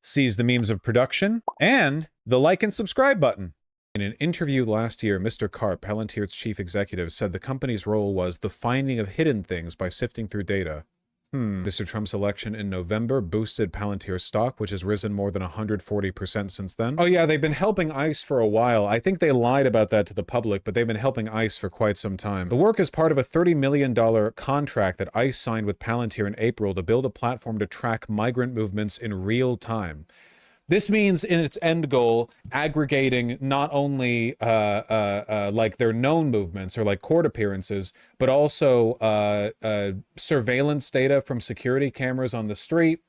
sees the memes of production, and the like and subscribe button. In an interview last year, Mr. Karp, Palantir's chief executive, said the company's role was the finding of hidden things by sifting through data. Mr. Trump's election in November boosted Palantir's stock, which has risen more than 140% since then. Oh yeah, they've been helping ICE for a while. I think they lied about that to the public, but they've been helping ICE for quite some time. The work is part of a $30 million contract that ICE signed with Palantir in April to build a platform to track migrant movements in real time. This means, in its end goal, aggregating not only like their known movements or like court appearances, but also surveillance data from security cameras on the street,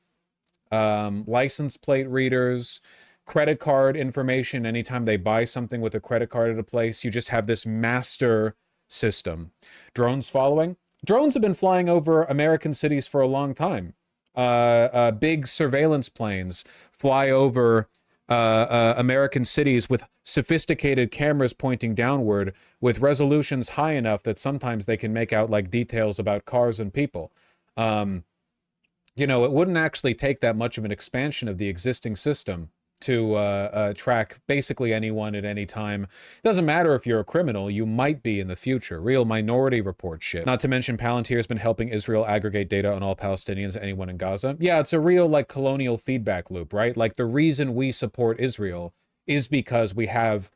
license plate readers, credit card information. Anytime they buy something with a credit card at a place, you just have this master system. Drones following. Drones have been flying over American cities for a long time. Big surveillance planes fly over American cities with sophisticated cameras pointing downward with resolutions high enough that sometimes they can make out like details about cars and people. You know, it wouldn't actually take that much of an expansion of the existing system to track basically anyone at any time. It doesn't matter if you're a criminal, you might be in the future. Real Minority Report shit. Not to mention Palantir has been helping Israel aggregate data on all Palestinians, anyone in Gaza. Yeah, it's a real like colonial feedback loop, right? Like the reason we support Israel is because we have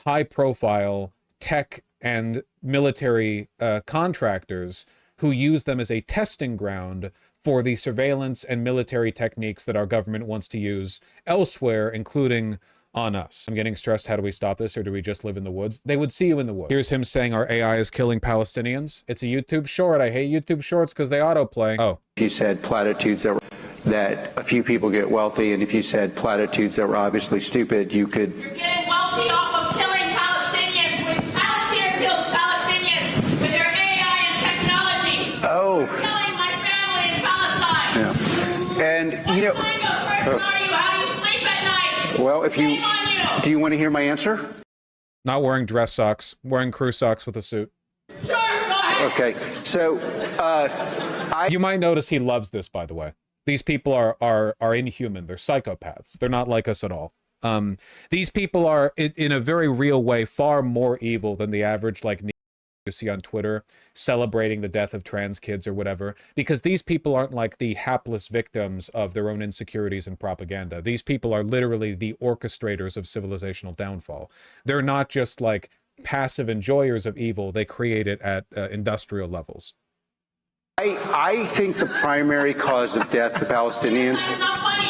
high profile tech and military contractors who use them as a testing ground for the surveillance and military techniques that our government wants to use elsewhere, including on us. I'm getting stressed. How do we stop this? Or do we just live in the woods? They would see you in the woods. Here's him saying our AI is killing Palestinians. It's a YouTube short. I hate YouTube shorts because they autoplay. Oh. If you said platitudes that a few people get wealthy, and if you said platitudes that were obviously stupid, you could... You're getting wealthy off of killing Palestinians. With Palantir kills Palestinians with their AI and technology. Oh. You're killing my family in Palestine. Yeah. And, you know... What kind of person are you? How do you sleep at night? Well, if you... Shame on you. Do you want to hear my answer? Not wearing dress socks, wearing crew socks with a suit. Sure, go ahead. Okay, so, You might notice he loves this, by the way. These people are inhuman. They're psychopaths. They're not like us at all. These people are, in a very real way, far more evil than the average, like, you see on Twitter celebrating the death of trans kids or whatever, because these people aren't like the hapless victims of their own insecurities and propaganda. These people are literally the orchestrators of civilizational downfall. They're not just like passive enjoyers of evil. They create it at industrial levels. I think the primary cause of death to Palestinians...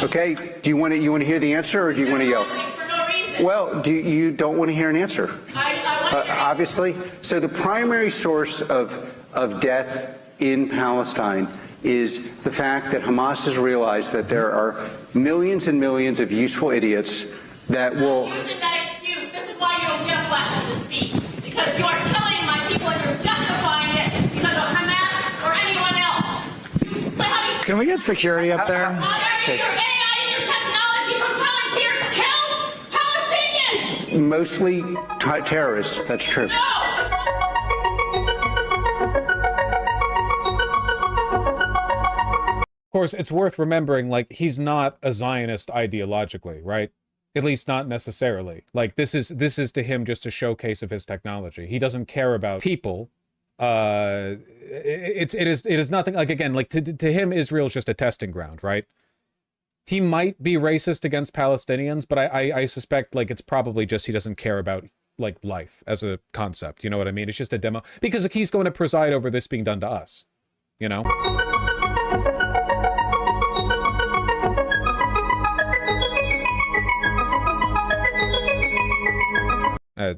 Okay, do you want to hear the answer, or do you want to yell? Well, you don't want to hear an answer? Obviously. So the primary source of death in Palestine is the fact that Hamas has realized that there are millions and millions of useful idiots that will... Using that excuse, this is why you don't get a platform to speak. Because you are killing my people and you're justifying it because of Hamas or anyone else. Can we get security up there? Okay. Your AI and your technology from Palantir kills Palestinians! Mostly terrorists, that's true. No! Of course, it's worth remembering, like, he's not a Zionist ideologically, right? At least not necessarily. Like, this is to him just a showcase of his technology. He doesn't care about people. It is nothing, like, again, like, to him, Israel's just a testing ground, right? He might be racist against Palestinians, but I suspect, like, it's probably just he doesn't care about, like, life as a concept. You know what I mean? It's just a demo. Because like, he's going to preside over this being done to us. You know?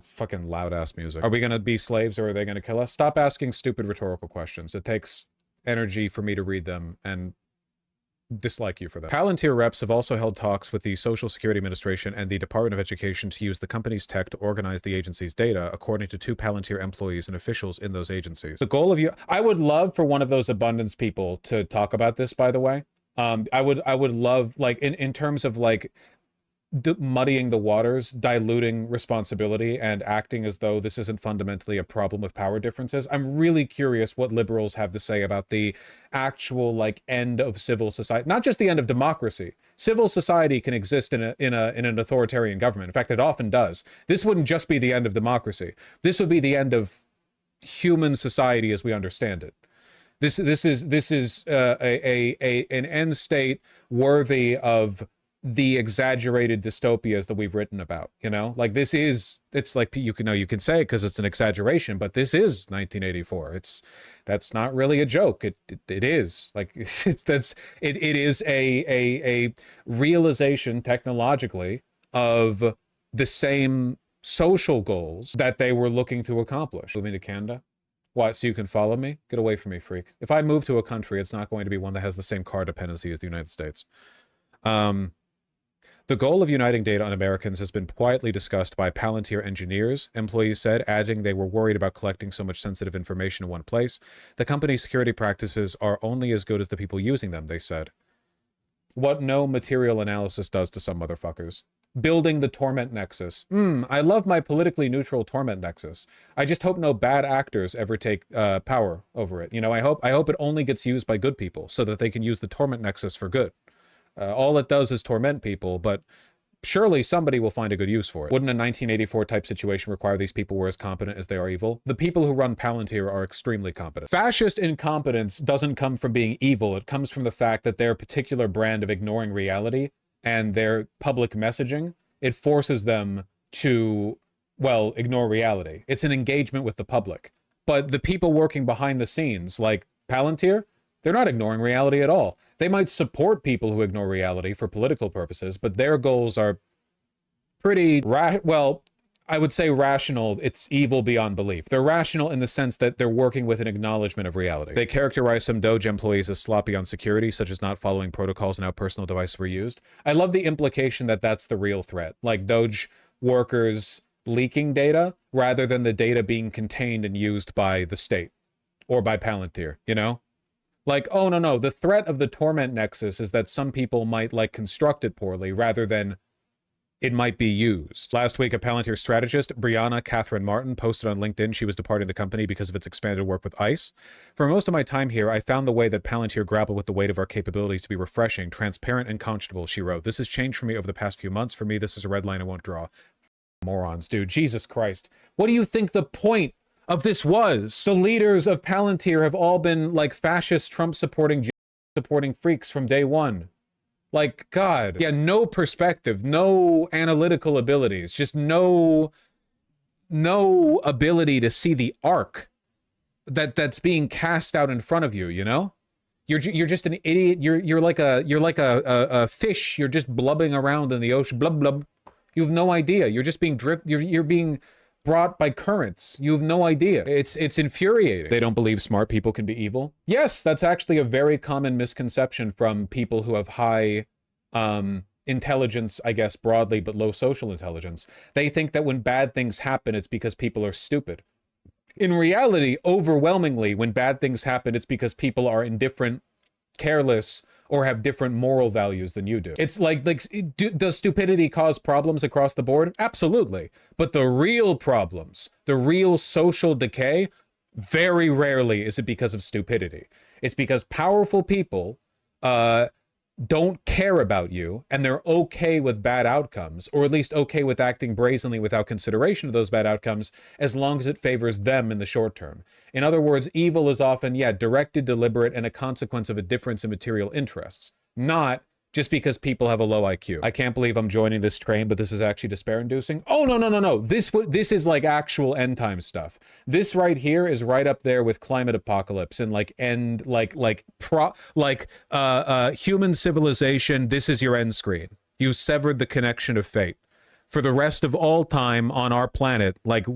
Fucking loud-ass music. Are we gonna be slaves or are they gonna kill us? Stop asking stupid rhetorical questions. It takes energy for me to read them and dislike you for that. Palantir reps have also held talks with the Social Security Administration and the Department of Education to use the company's tech to organize the agency's data, according to 2 Palantir employees and officials in those agencies. The goal of I would love for one of those abundance people to talk about this, by the way. I would love, like, in terms of, like, muddying the waters, diluting responsibility, and acting as though this isn't fundamentally a problem with power differences. I'm really curious what liberals have to say about the actual like end of civil society, not just the end of democracy. Civil society can exist in an authoritarian government. In fact, it often does. This wouldn't just be the end of democracy. This would be the end of human society as we understand it. This is an end state worthy of the exaggerated dystopias that we've written about, you know? Like it's like you can say it because it's an exaggeration, but this is 1984. That's not really a joke. It is like it is a realization technologically of the same social goals that they were looking to accomplish. Moving to Canada. What, so you can follow me? Get away from me, freak. If I move to a country, it's not going to be one that has the same car dependency as the United States. The goal of uniting data on Americans has been quietly discussed by Palantir engineers, employees said, adding they were worried about collecting so much sensitive information in one place. The company's security practices are only as good as the people using them, they said. What no material analysis does to some motherfuckers. Building the torment nexus. I love my politically neutral torment nexus. I just hope no bad actors ever take power over it. You know, I hope it only gets used by good people so that they can use the torment nexus for good. All it does is torment people, but surely somebody will find a good use for it. Wouldn't a 1984 type situation require these people were as competent as they are evil? The people who run Palantir are extremely competent. Fascist incompetence doesn't come from being evil. It comes from the fact that their particular brand of ignoring reality and their public messaging, it forces them to, well, ignore reality. It's an engagement with the public. But the people working behind the scenes, like Palantir, they're not ignoring reality at all. They might support people who ignore reality for political purposes, but their goals are pretty, well, I would say rational. It's evil beyond belief. They're rational in the sense that they're working with an acknowledgement of reality. They characterize some Doge employees as sloppy on security, such as not following protocols and how personal devices were used. I love the implication that that's the real threat, like Doge workers leaking data rather than the data being contained and used by the state or by Palantir, you know? Like, oh, no, the threat of the torment nexus is that some people might, like, construct it poorly rather than it might be used. Last week, a Palantir strategist, Brianna Catherine Martin, posted on LinkedIn she was departing the company because of its expanded work with ICE. For most of my time here, I found the way that Palantir grappled with the weight of our capabilities to be refreshing, transparent, and conscionable, she wrote. This has changed for me over the past few months. For me, this is a red line I won't draw. Morons, dude. Jesus Christ. What do you think the point of this was? The leaders of Palantir have all been like fascist Trump supporting freaks from day one. Like, God. Yeah, no perspective, no analytical abilities, just no ability to see the arc that's being cast out in front of you, you know? You're just an idiot. You're like a fish. You're just blubbing around in the ocean. Blub blub. You have no idea. You're just being you're being brought by currents. You have no idea. It's infuriating. They don't believe smart people can be evil. Yes, that's actually a very common misconception from people who have high intelligence, I guess, broadly, but low social intelligence. They think that when bad things happen, it's because people are stupid. In reality, overwhelmingly, when bad things happen, it's because people are indifferent, careless, or have different moral values than you do. It's like does stupidity cause problems across the board? Absolutely. But the real problems, the real social decay, very rarely is it because of stupidity. It's because powerful people don't care about you, and they're okay with bad outcomes, or at least okay with acting brazenly without consideration of those bad outcomes, as long as it favors them in the short term. In other words, evil is often, yeah, directed, deliberate, and a consequence of a difference in material interests, not just because people have a low IQ. I can't believe I'm joining this train, but this is actually despair-inducing. Oh, no. This is like actual end time stuff. This right here is right up there with climate apocalypse and like human civilization. This is your end screen. You severed the connection of fate. For the rest of all time on our planet, like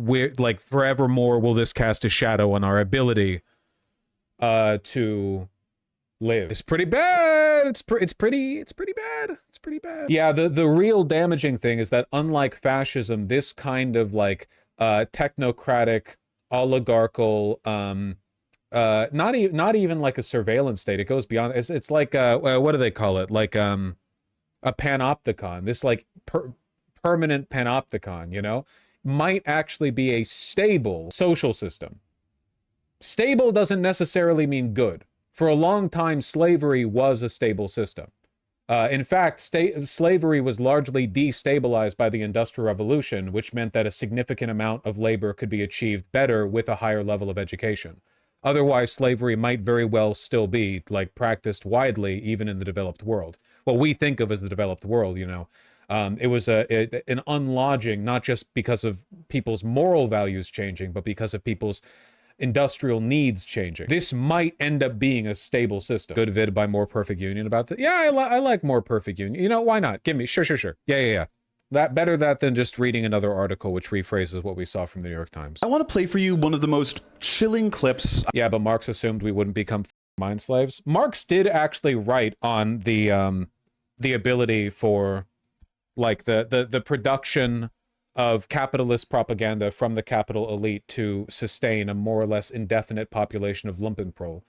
forevermore will this cast a shadow on our ability to live. It's pretty bad. It's pretty bad. It's pretty bad. Yeah, the real damaging thing is that unlike fascism, this kind of like technocratic, oligarchical, not even like a surveillance state. It goes beyond. It's like what do they call it? Like a panopticon, this like permanent panopticon, you know, might actually be a stable social system. Stable doesn't necessarily mean good. For a long time, slavery was a stable system. In fact, slavery was largely destabilized by the Industrial Revolution, which meant that a significant amount of labor could be achieved better with a higher level of education. Otherwise, slavery might very well still be, like, practiced widely, even in the developed world. What we think of as the developed world, you know. It was an unlodging, not just because of people's moral values changing, but because of people's industrial needs changing. This might end up being a stable system. Good vid by More Perfect Union about that. Yeah, I like More Perfect Union. You know, why not? Give me, sure. Yeah. Better that than just reading another article which rephrases what we saw from the New York Times. I want to play for you one of the most chilling clips. Yeah, but Marx assumed we wouldn't become mind slaves. Marx did actually write on the ability for, like, the production of capitalist propaganda from the capital elite to sustain a more or less indefinite population of Lumpenproll.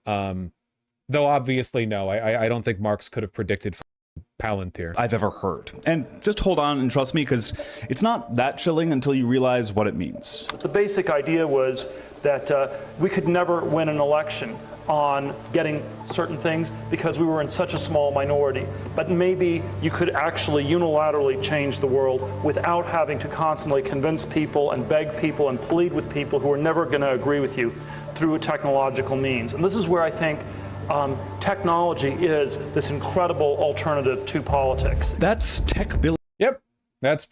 Though obviously, no, I don't think Marx could have predicted Palantir I've ever heard. And just hold on and trust me, because it's not that chilling until you realize what it means. The basic idea was that we could never win an election on getting certain things because we were in such a small minority. But maybe you could actually unilaterally change the world without having to constantly convince people and beg people and plead with people who are never going to agree with you through a technological means. And this is where I think technology is this incredible alternative to politics. That's tech billion. Yep, that's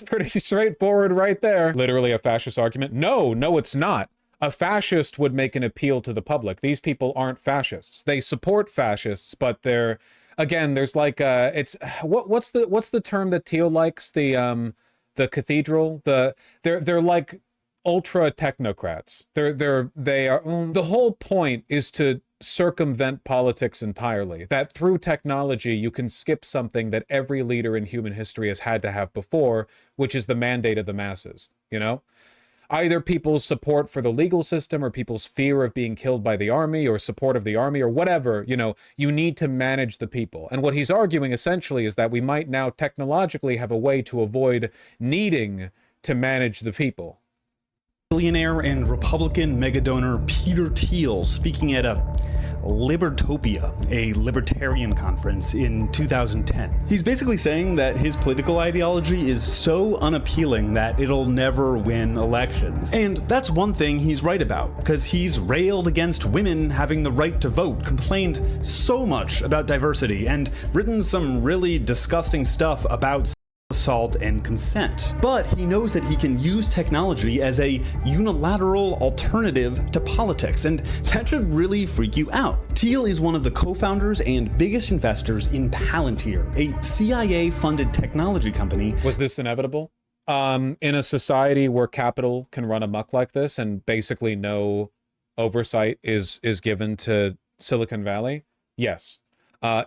pretty straightforward right there. Literally a fascist argument. No, it's not. A fascist would make an appeal to the public. These people aren't fascists. They support fascists, but they're, again, there's like it's what's the term that Thiel likes? The cathedral. They're like ultra technocrats. They are. The whole point is to circumvent politics entirely. That through technology you can skip something that every leader in human history has had to have before, which is the mandate of the masses. You know. Either people's support for the legal system or people's fear of being killed by the army or support of the army or whatever, you know, you need to manage the people. And what he's arguing essentially is that we might now technologically have a way to avoid needing to manage the people. Billionaire and Republican megadonor Peter Thiel speaking at a Libertopia, a libertarian conference in 2010. He's basically saying that his political ideology is so unappealing that it'll never win elections. And that's one thing he's right about, because he's railed against women having the right to vote, complained so much about diversity, and written some really disgusting stuff about assault and consent. But he knows that he can use technology as a unilateral alternative to politics, and that should really freak you out. Thiel is one of the co-founders and biggest investors in Palantir, a CIA-funded technology company. Was this inevitable? In a society where capital can run amok like this and basically no oversight is given to Silicon Valley? Yes.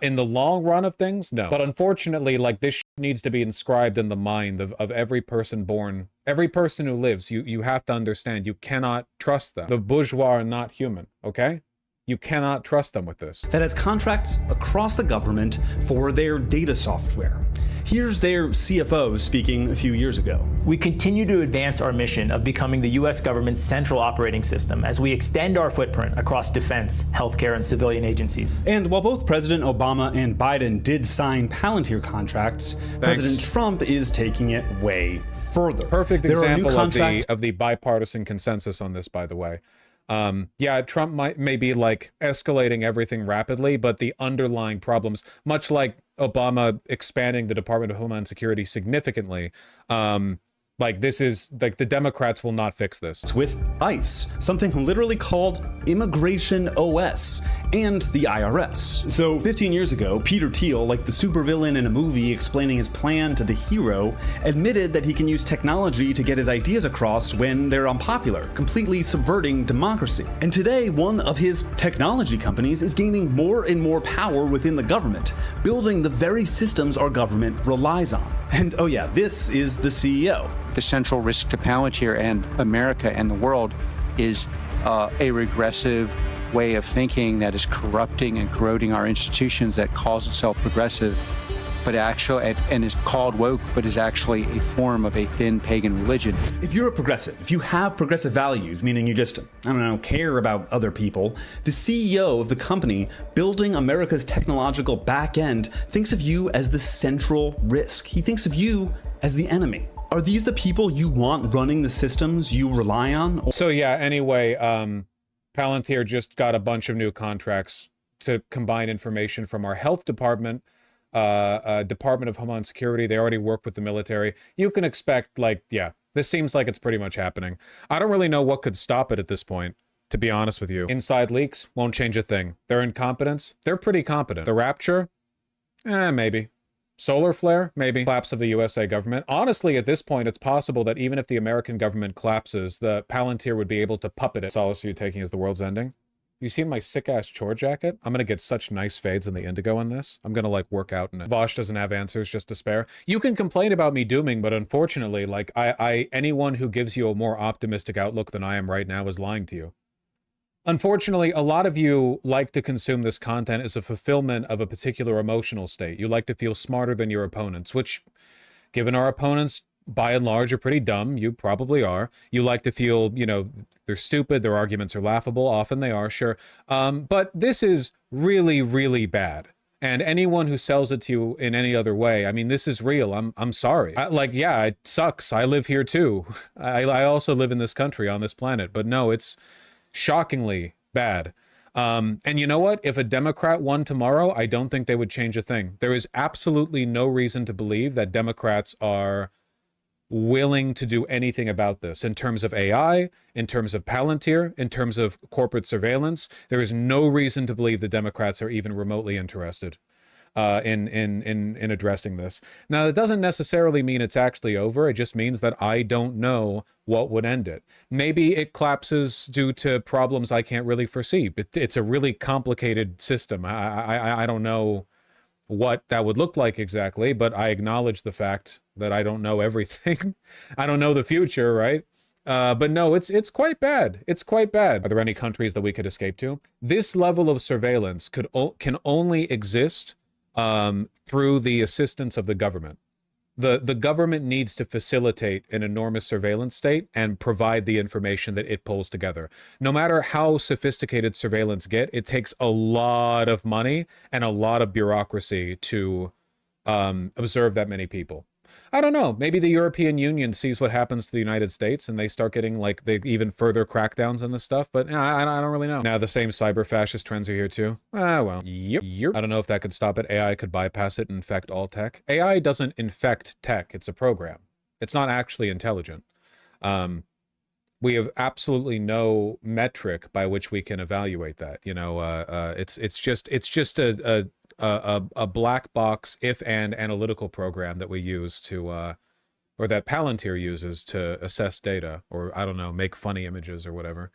In the long run of things, no. But unfortunately, like, this needs to be inscribed in the mind of every person born, every person who lives. You have to understand, you cannot trust them. The bourgeois are not human, okay? You cannot trust them with this. That has contracts across the government for their data software. Here's their CFO speaking a few years ago. We continue to advance our mission of becoming the U.S. government's central operating system as we extend our footprint across defense, healthcare, and civilian agencies. And while both President Obama and Biden did sign Palantir contracts, President Trump is taking it way further. Perfect example of the bipartisan consensus on this, by the way. Yeah, Trump may be like escalating everything rapidly, but the underlying problems, much like Obama expanding the Department of Homeland Security significantly, like, this is, like, the Democrats will not fix this. With ICE, something literally called Immigration OS, and the IRS. So 15 years ago, Peter Thiel, like the supervillain in a movie explaining his plan to the hero, admitted that he can use technology to get his ideas across when they're unpopular, completely subverting democracy. And today, one of his technology companies is gaining more and more power within the government, building the very systems our government relies on. And oh yeah, this is the CEO. The central risk to Palantir and America and the world is a regressive way of thinking that is corrupting and corroding our institutions, that calls itself progressive but actually, and is called woke, but is actually a form of a thin pagan religion. If you're a progressive, if you have progressive values, meaning you just, I don't know, care about other people, the CEO of the company building America's technological back end thinks of you as the central risk. He thinks of you as the enemy. Are these the people you want running the systems you rely on? So yeah, anyway, Palantir just got a bunch of new contracts to combine information from our health department, Department of Homeland Security. They already work with the military. You can expect, like, yeah, this seems like it's pretty much happening. I don't really know what could stop it at this point, to be honest with you. Inside leaks won't change a thing. Their incompetence, they're pretty competent. The Rapture, maybe. Solar flare, maybe. Collapse of the USA government. Honestly, at this point, it's possible that even if the American government collapses, the Palantir would be able to puppet it. Solace you taking as the world's ending. You see my sick-ass chore jacket? I'm gonna get such nice fades in the indigo in this. I'm gonna, like, work out in it. Vaush doesn't have answers, just despair. You can complain about me dooming, but unfortunately, like, anyone who gives you a more optimistic outlook than I am right now is lying to you. Unfortunately, a lot of you like to consume this content as a fulfillment of a particular emotional state. You like to feel smarter than your opponents, which, given our opponents, by and large, are pretty dumb. You probably are. You like to feel, you know, they're stupid, their arguments are laughable. Often they are, sure. But this is really, really bad. And anyone who sells it to you in any other way, I mean, this is real. I'm sorry. Yeah, it sucks. I live here too. I also live in this country, on this planet. But no, it's shockingly bad. And you know what? If a Democrat won tomorrow, I don't think they would change a thing. There is absolutely no reason to believe that Democrats are willing to do anything about this in terms of AI, in terms of Palantir, in terms of corporate surveillance. There is no reason to believe the Democrats are even remotely interested in addressing this. Now, that doesn't necessarily mean it's actually over. It just means that I don't know what would end it. Maybe it collapses due to problems I can't really foresee. It's a really complicated system. I don't know what that would look like exactly, but I acknowledge the fact that I don't know everything. I don't know the future, right? But no, it's quite bad. It's quite bad. Are there any countries that we could escape to? This level of surveillance can only exist through the assistance of the government. The government needs to facilitate an enormous surveillance state and provide the information that it pulls together. No matter how sophisticated surveillance it takes a lot of money and a lot of bureaucracy to observe that many people. I don't know. Maybe the European Union sees what happens to the United States and they start getting, like, even further crackdowns on this stuff, but I don't really know. Now the same cyber fascist trends are here too. Well, yep. I don't know if that could stop it. AI could bypass it and infect all tech. AI doesn't infect tech. It's a program. It's not actually intelligent. We have absolutely no metric by which we can evaluate that. You know, it's just a black box if-and analytical program that we use to, or that Palantir uses to assess data, or I don't know, make funny images or whatever.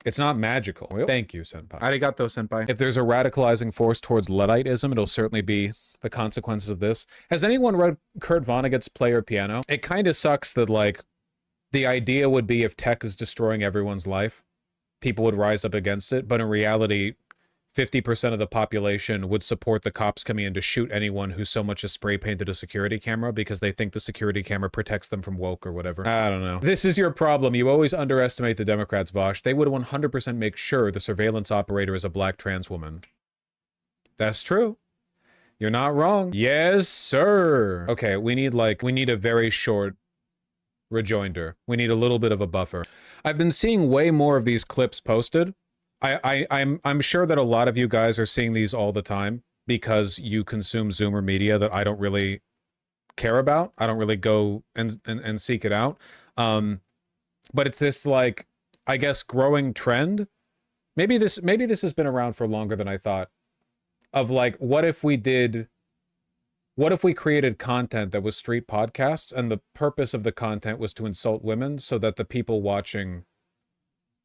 It's not magical. Thank you, Senpai. Arigato, Senpai. If there's a radicalizing force towards Ludditism, it'll certainly be the consequences of this. Has anyone read Kurt Vonnegut's Player Piano? It kind of sucks that, like, the idea would be if tech is destroying everyone's life, people would rise up against it, but in reality, 50% of the population would support the cops coming in to shoot anyone who so much as spray painted a security camera because they think the security camera protects them from woke or whatever. I don't know. This is your problem. You always underestimate the Democrats, Vaush. They would 100% make sure the surveillance operator is a black trans woman. That's true. You're not wrong. Yes, sir. Okay, we need a very short rejoinder. We need a little bit of a buffer. I've been seeing way more of these clips posted. I'm sure that a lot of you guys are seeing these all the time because you consume Zoomer media that I don't really care about. I don't really go and seek it out. But it's this, like, I guess, growing trend. Maybe this has been around for longer than I thought. Of, like, what if we created content that was street podcasts and the purpose of the content was to insult women so that the people watching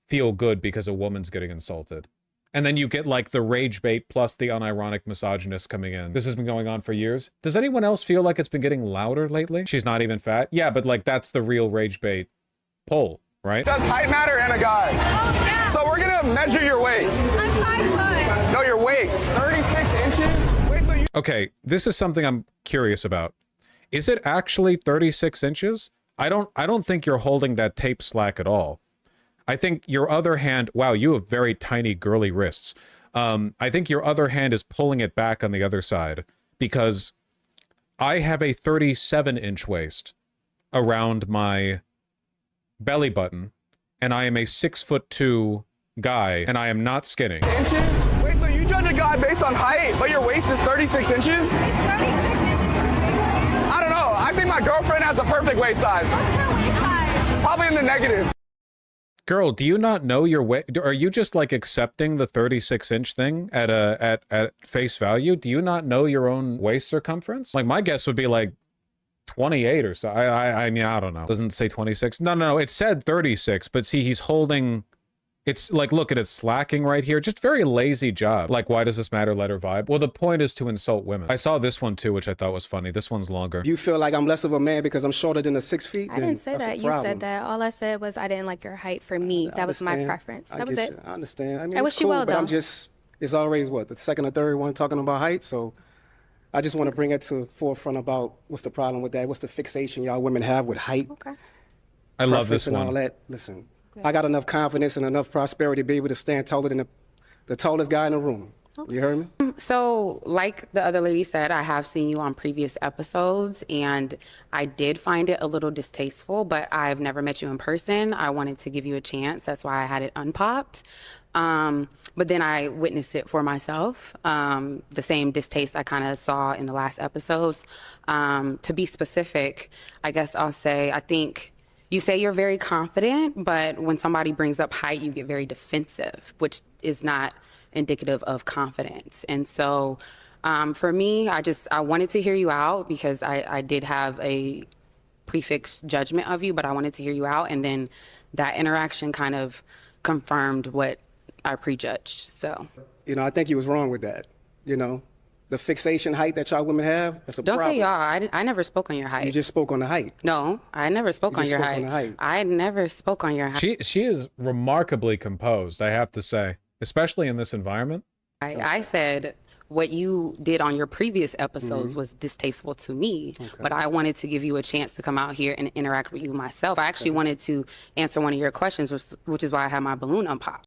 feel good because a woman's getting insulted? And then you get, like, the rage bait plus the unironic misogynist coming in. This has been going on for years. Does anyone else feel like it's been getting louder lately? She's not even fat? Yeah, but, like, that's the real rage bait poll, right? Does height matter in a guy? Oh, yeah. So we're gonna measure your waist. I'm 5'5". No, your waist. 36 inches? Wait, so you... Okay, this is something I'm curious about. Is it actually 36 inches? I don't think you're holding that tape slack at all. I think your other hand, wow, you have very tiny girly wrists. I think your other hand is pulling it back on the other side, because I have a 37-inch waist around my belly button, and I am a 6'2" guy, and I am not skinny. Inches? Wait, so you judge a guy based on height, but your waist is 36 inches? I don't know. I think my girlfriend has a perfect waist size. What's her waist size? Probably in the negative. Girl, do you not know your weight? Are you just like accepting the 36-inch thing at face value? Do you not know your own waist circumference? Like, my guess would be like 28 or so. I mean, I don't know. Doesn't say 26. No, it said 36, but see, he's holding, it's like, look at it slacking right here. Just very lazy job. Like, why does this matter? Let her vibe. Well, the point is to insult women. I saw this one too, which I thought was funny. This one's longer. You feel like I'm less of a man because I'm shorter than the 6 feet? I didn't say that. You said that. All I said was I didn't like your height for me. That was my preference. That was it. I understand. I mean, I wish you well, but though. I'm just, it's always what, the second or third one talking about height, so I just want to bring it to forefront about what's the problem with that, what's the fixation y'all women have with height. Okay. I love this and one. all that. Listen, I got enough confidence and enough prosperity to be able to stand taller than the tallest guy in the room. You heard me? So, like the other lady said, I have seen you on previous episodes, and I did find it a little distasteful, but I've never met you in person. I wanted to give you a chance. That's why I had it unpopped. But then I witnessed it for myself. The same distaste I kind of saw in the last episodes. To be specific, I guess I'll say, I think you say you're very confident, but when somebody brings up height, you get very defensive, which is not indicative of confidence. And so for me, I wanted to hear you out because I did have a prefixed judgment of you, but I wanted to hear you out. And then that interaction kind of confirmed what I prejudged. So, You know, I think you was wrong with that. You know, the fixation height that y'all women have, that's a don't problem. say y'all. I never spoke on your height. You just spoke on the height. No, I never spoke on your spoke height. on the height. I never spoke on your height. She is remarkably composed, I have to say, especially in this environment. I said what you did on your previous episodes was distasteful to me, but I wanted to give you a chance to come out here and interact with you myself. I actually wanted to answer one of your questions, which is why I had my balloon unpopped.